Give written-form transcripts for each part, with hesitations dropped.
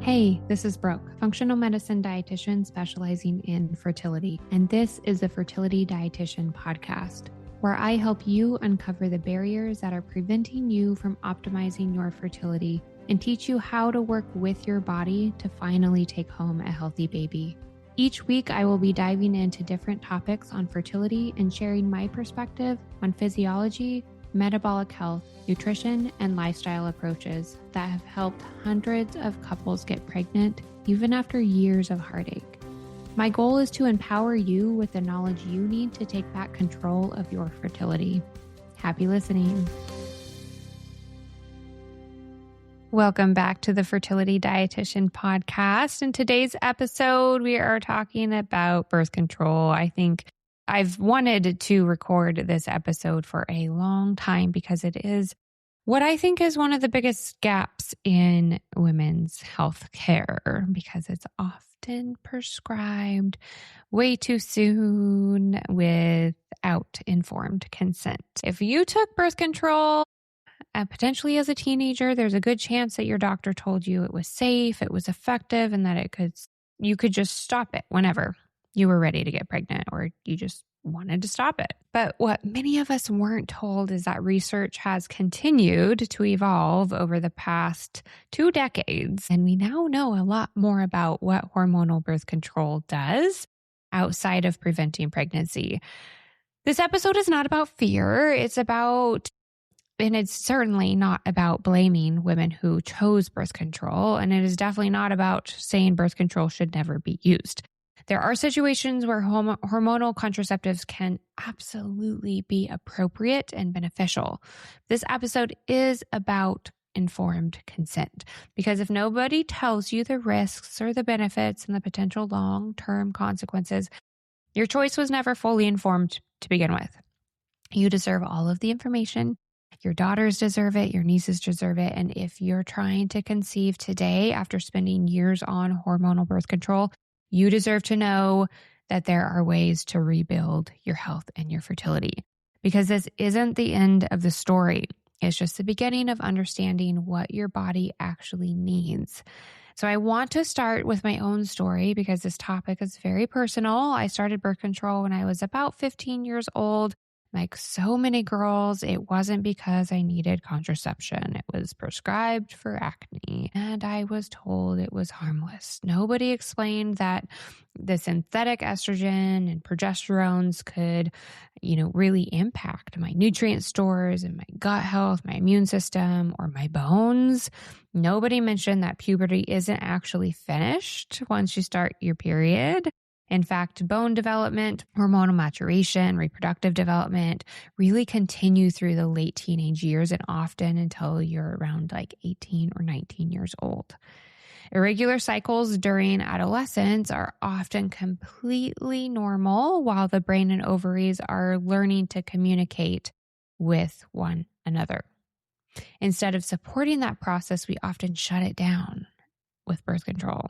Hey, this is Brooke, functional medicine dietitian specializing in fertility, and this is the Fertility Dietitian podcast, where I help you uncover the barriers that are preventing you from optimizing your fertility and teach you how to work with your body to finally take home a healthy baby. Each week, I will be diving into different topics on fertility and sharing my perspective on physiology, metabolic health, nutrition, and lifestyle approaches that have helped hundreds of couples get pregnant even after years of heartache. My goal is to empower you with the knowledge you need to take back control of your fertility. Happy listening. Welcome back to the Fertility Dietitian podcast. In today's episode, we are talking about birth control. I think I've wanted to record this episode for a long time because it is what I think is one of the biggest gaps in women's health care, because it's often prescribed way too soon without informed consent. If you took birth control potentially as a teenager, there's a good chance that your doctor told you it was safe, it was effective, and that you could just stop it whenever you were ready to get pregnant or you just wanted to stop it. But what many of us weren't told is that research has continued to evolve over the past 2 decades. And we now know a lot more about what hormonal birth control does outside of preventing pregnancy. This episode is not about fear. And it's certainly not about blaming women who chose birth control. And it is definitely not about saying birth control should never be used. There are situations where hormonal contraceptives can absolutely be appropriate and beneficial. This episode is about informed consent, because if nobody tells you the risks or the benefits and the potential long-term consequences, your choice was never fully informed to begin with. You deserve all of the information. Your daughters deserve it. Your nieces deserve it. And if you're trying to conceive today after spending years on hormonal birth control, you deserve to know that there are ways to rebuild your health and your fertility, because this isn't the end of the story. It's just the beginning of understanding what your body actually needs. So I want to start with my own story because this topic is very personal. I started birth control when I was about 15 years old. Like so many girls, it wasn't because I needed contraception. It was prescribed for acne, and I was told it was harmless. Nobody explained that the synthetic estrogen and progesterones could, really impact my nutrient stores and my gut health, my immune system, or my bones. Nobody mentioned that puberty isn't actually finished once you start your period. In fact, bone development, hormonal maturation, reproductive development really continue through the late teenage years and often until you're around like 18 or 19 years old. Irregular cycles during adolescence are often completely normal while the brain and ovaries are learning to communicate with one another. Instead of supporting that process, we often shut it down with birth control.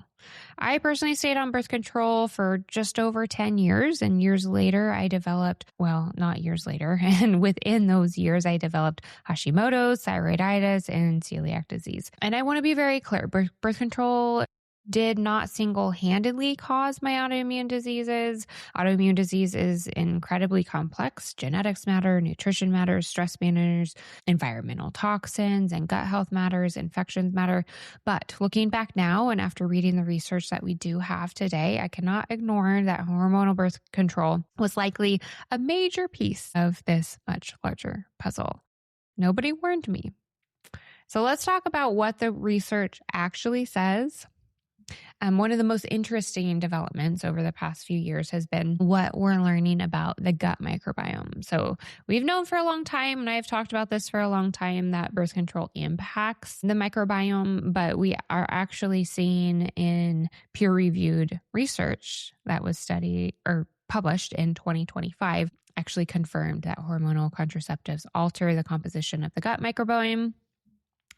I personally stayed on birth control for just over 10 years, and years later I developed, not years later, and within those years I developed Hashimoto's, thyroiditis, and celiac disease. And I want to be very clear, birth control did not single-handedly cause my autoimmune diseases. Autoimmune disease is incredibly complex. Genetics matter, nutrition matters, stress matters, environmental toxins and gut health matters, infections matter. But looking back now and after reading the research that we do have today, I cannot ignore that hormonal birth control was likely a major piece of this much larger puzzle. Nobody warned me. So let's talk about what the research actually says. One of the most interesting developments over the past few years has been what we're learning about the gut microbiome. So we've known for a long time, and I've talked about this for a long time, that birth control impacts the microbiome, but we are actually seeing in peer-reviewed research that was studied or published in 2025 actually confirmed that hormonal contraceptives alter the composition of the gut microbiome.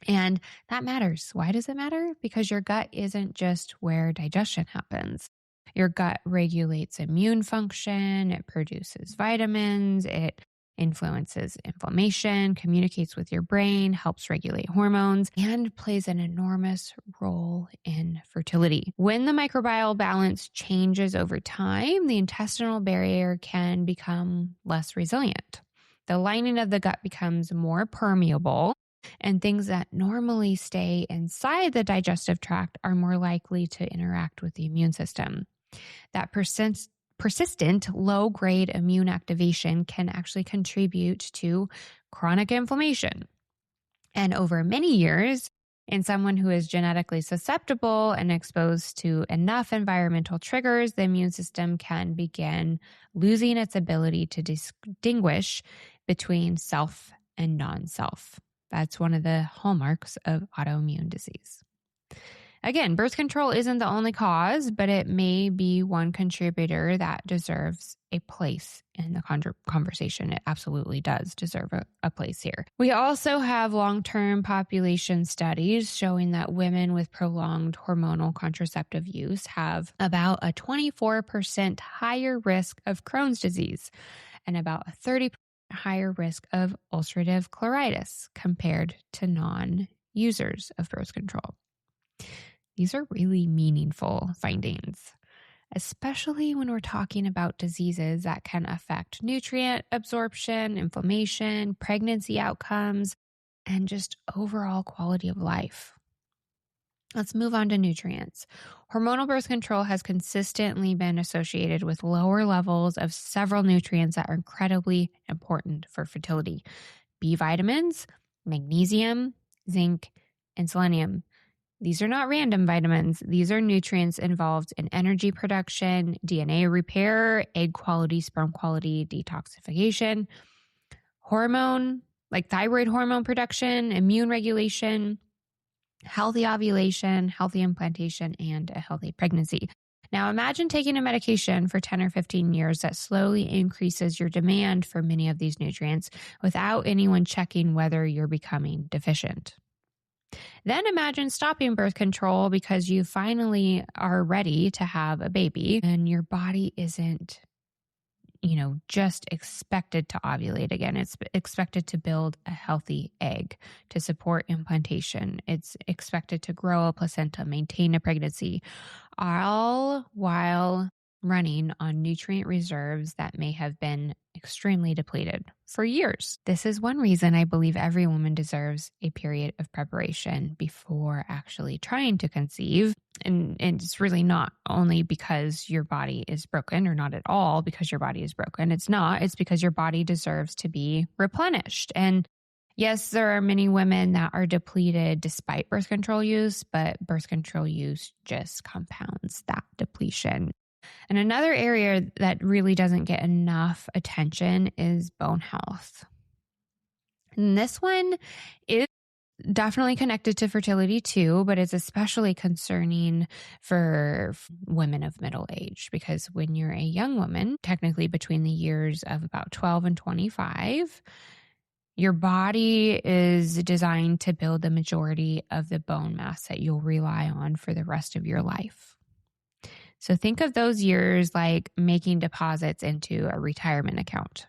And that matters. Why does it matter? Because your gut isn't just where digestion happens. Your gut regulates immune function. It produces vitamins. It influences inflammation, communicates with your brain, helps regulate hormones, and plays an enormous role in fertility. When the microbial balance changes over time, the intestinal barrier can become less resilient. The lining of the gut becomes more permeable, and things that normally stay inside the digestive tract are more likely to interact with the immune system. That persistent low-grade immune activation can actually contribute to chronic inflammation. And over many years, in someone who is genetically susceptible and exposed to enough environmental triggers, the immune system can begin losing its ability to distinguish between self and non-self. That's one of the hallmarks of autoimmune disease. Again, birth control isn't the only cause, but it may be one contributor that deserves a place in the conversation. It absolutely does deserve a place here. We also have long-term population studies showing that women with prolonged hormonal contraceptive use have about a 24% higher risk of Crohn's disease and about a 30% higher risk of ulcerative colitis compared to non-users of birth control. These are really meaningful findings, especially when we're talking about diseases that can affect nutrient absorption, inflammation, pregnancy outcomes, and just overall quality of life. Let's move on to nutrients. Hormonal birth control has consistently been associated with lower levels of several nutrients that are incredibly important for fertility: B vitamins, magnesium, zinc, and selenium. These are not random vitamins. These are nutrients involved in energy production, DNA repair, egg quality, sperm quality, detoxification, hormone, like thyroid hormone production, immune regulation, healthy ovulation, healthy implantation, and a healthy pregnancy. Now, imagine taking a medication for 10 or 15 years that slowly increases your demand for many of these nutrients without anyone checking whether you're becoming deficient. Then imagine stopping birth control because you finally are ready to have a baby and your body isn't, just expected to ovulate again. It's expected to build a healthy egg to support implantation. It's expected to grow a placenta, maintain a pregnancy, all while running on nutrient reserves that may have been extremely depleted for years. This is one reason I believe every woman deserves a period of preparation before actually trying to conceive. And it's really not only because your body is broken, or not at all because your body is broken. It's not. It's because your body deserves to be replenished. And yes, there are many women that are depleted despite birth control use, but birth control use just compounds that depletion. And another area that really doesn't get enough attention is bone health. And this one is definitely connected to fertility too, but it's especially concerning for women of middle age, because when you're a young woman, technically between the years of about 12 and 25, your body is designed to build the majority of the bone mass that you'll rely on for the rest of your life. So think of those years like making deposits into a retirement account.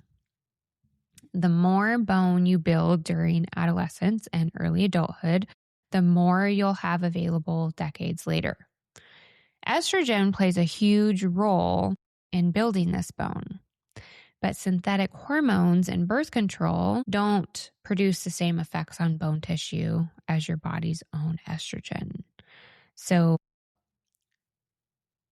The more bone you build during adolescence and early adulthood, the more you'll have available decades later. Estrogen plays a huge role in building this bone, but synthetic hormones and birth control don't produce the same effects on bone tissue as your body's own estrogen. So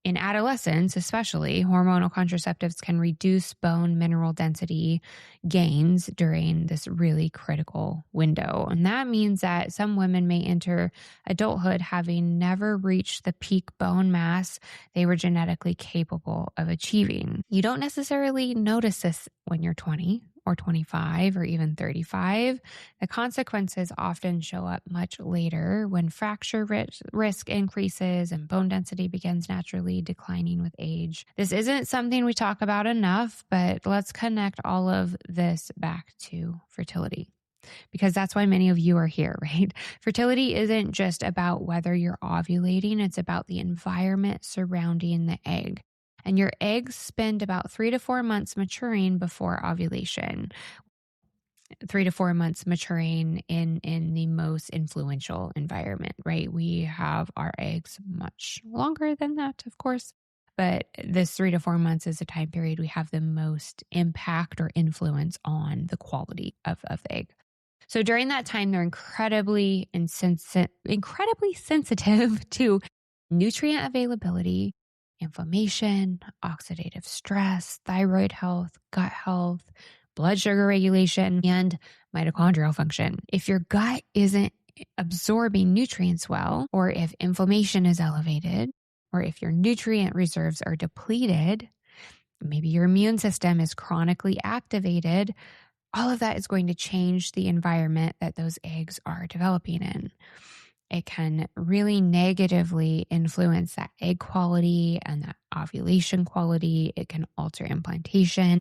in adolescence, especially, hormonal contraceptives can reduce bone mineral density gains during this really critical window. And that means that some women may enter adulthood having never reached the peak bone mass they were genetically capable of achieving. You don't necessarily notice this when you're 20 or 25 or even 35. The consequences often show up much later when fracture risk increases and bone density begins naturally declining with age. This isn't something we talk about enough, but let's connect all of this back to fertility, because that's why many of you are here, right? Fertility isn't just about whether you're ovulating, it's about the environment surrounding the egg. And your eggs spend about 3 to 4 months maturing before ovulation. 3 to 4 months maturing in the most influential environment, right? We have our eggs much longer than that, of course, but this 3 to 4 months is a time period we have the most impact or influence on the quality of the egg. So during that time, they're incredibly sensitive to nutrient availability, inflammation, oxidative stress, thyroid health, gut health, blood sugar regulation, and mitochondrial function. If your gut isn't absorbing nutrients well, or if inflammation is elevated, or if your nutrient reserves are depleted, maybe your immune system is chronically activated, all of that is going to change the environment that those eggs are developing in. It can really negatively influence that egg quality and that ovulation quality. It can alter implantation,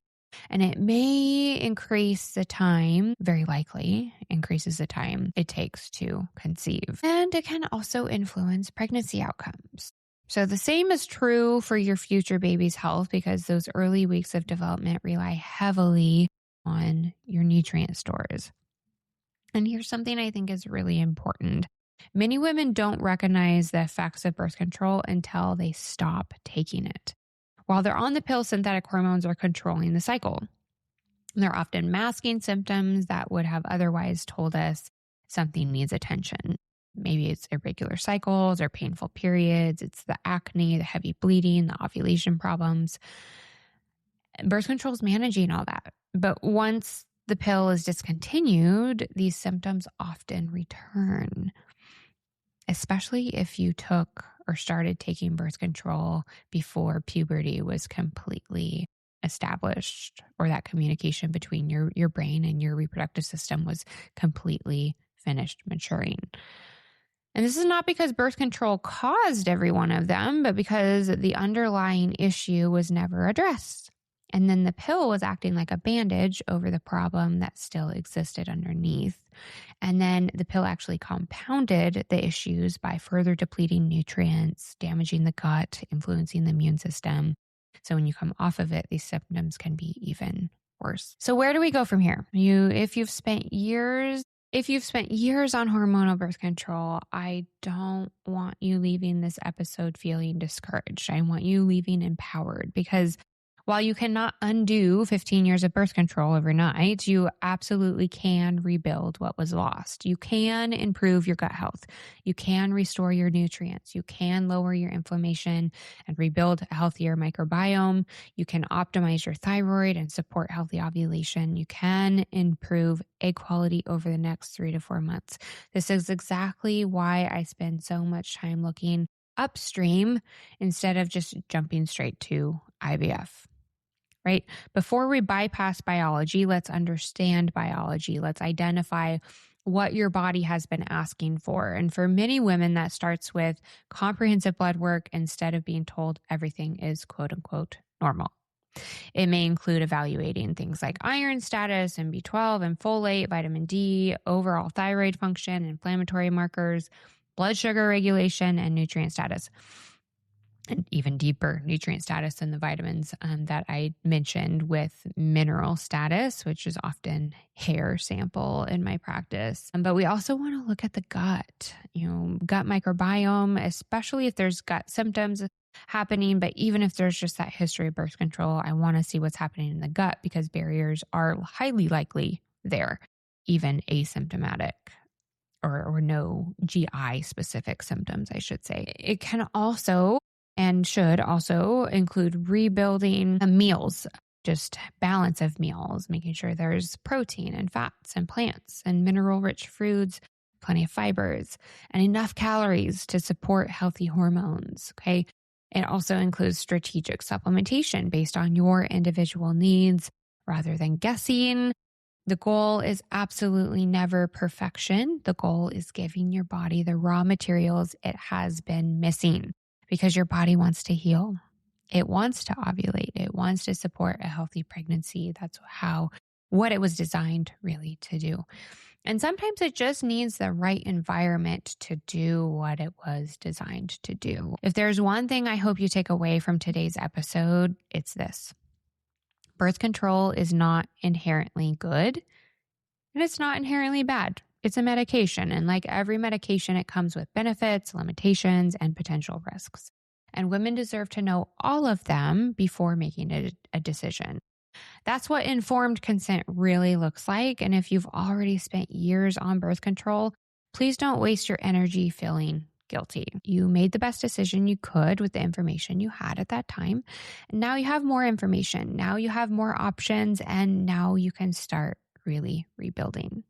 and it may increase the time, very likely increases the time it takes to conceive. And it can also influence pregnancy outcomes. So the same is true for your future baby's health, because those early weeks of development rely heavily on your nutrient stores. And here's something I think is really important. Many women don't recognize the effects of birth control until they stop taking it. While they're on the pill, synthetic hormones are controlling the cycle. They're often masking symptoms that would have otherwise told us something needs attention. Maybe it's irregular cycles or painful periods. It's the acne, the heavy bleeding, the ovulation problems. Birth control is managing all that. But once the pill is discontinued, these symptoms often return, especially if you took or started taking birth control before puberty was completely established, or that communication between your brain and your reproductive system was completely finished maturing. And this is not because birth control caused every one of them, but because the underlying issue was never addressed. And then the pill was acting like a bandage over the problem that still existed underneath. And then the pill actually compounded the issues by further depleting nutrients, damaging the gut, influencing the immune system. So when you come off of it, these symptoms can be even worse. So where do we go from here? If you've spent years on hormonal birth control, I don't want you leaving this episode feeling discouraged. I want you leaving empowered, because while you cannot undo 15 years of birth control overnight, you absolutely can rebuild what was lost. You can improve your gut health. You can restore your nutrients. You can lower your inflammation and rebuild a healthier microbiome. You can optimize your thyroid and support healthy ovulation. You can improve egg quality over the next 3 to 4 months. This is exactly why I spend so much time looking upstream instead of just jumping straight to IVF. Right? Before we bypass biology, let's understand biology. Let's identify what your body has been asking for. And for many women, that starts with comprehensive blood work instead of being told everything is quote unquote normal. It may include evaluating things like iron status and B12 and folate, vitamin D, overall thyroid function, inflammatory markers, blood sugar regulation, and nutrient status. And even deeper nutrient status than the vitamins that I mentioned, with mineral status, which is often hair sample in my practice. But we also want to look at the gut, gut microbiome, especially if there's gut symptoms happening. But even if there's just that history of birth control, I want to see what's happening in the gut, because barriers are highly likely there, even asymptomatic. Or no GI specific symptoms, I should say. It can also and should also include rebuilding meals, just balance of meals, making sure there's protein and fats and plants and mineral-rich foods, plenty of fibers, and enough calories to support healthy hormones, okay? It also includes strategic supplementation based on your individual needs rather than guessing. The goal is absolutely never perfection. The goal is giving your body the raw materials it has been missing, because your body wants to heal. It wants to ovulate. It wants to support a healthy pregnancy. That's what it was designed really to do. And sometimes it just needs the right environment to do what it was designed to do. If there's one thing I hope you take away from today's episode, it's this. Birth control is not inherently good. And it's not inherently bad. It's a medication. And like every medication, it comes with benefits, limitations, and potential risks. And women deserve to know all of them before making a decision. That's what informed consent really looks like. And if you've already spent years on birth control, please don't waste your energy feeling guilty. You made the best decision you could with the information you had at that time. And now you have more information. Now you have more options, and now you can start really rebuilding.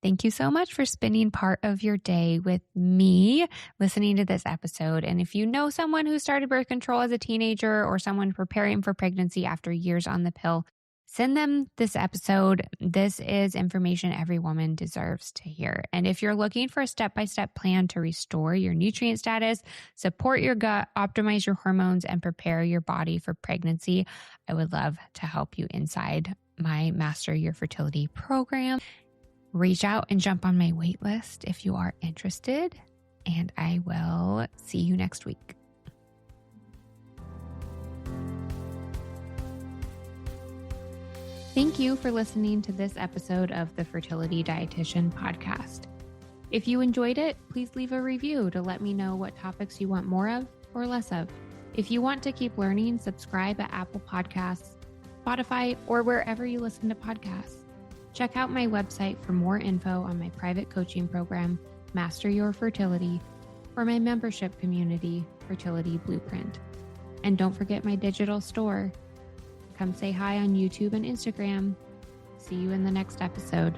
Thank you so much for spending part of your day with me listening to this episode. And if you know someone who started birth control as a teenager or someone preparing for pregnancy after years on the pill, send them this episode. This is information every woman deserves to hear. And if you're looking for a step-by-step plan to restore your nutrient status, support your gut, optimize your hormones, and prepare your body for pregnancy, I would love to help you inside my Master Your Fertility program. Reach out and jump on my wait list if you are interested, and I will see you next week. Thank you for listening to this episode of the Fertility Dietitian podcast. If you enjoyed it, please leave a review to let me know what topics you want more of or less of. If you want to keep learning, subscribe at Apple Podcasts, Spotify, or wherever you listen to podcasts. Check out my website for more info on my private coaching program, Master Your Fertility, or my membership community, Fertility Blueprint. And don't forget my digital store. Come say hi on YouTube and Instagram. See you in the next episode.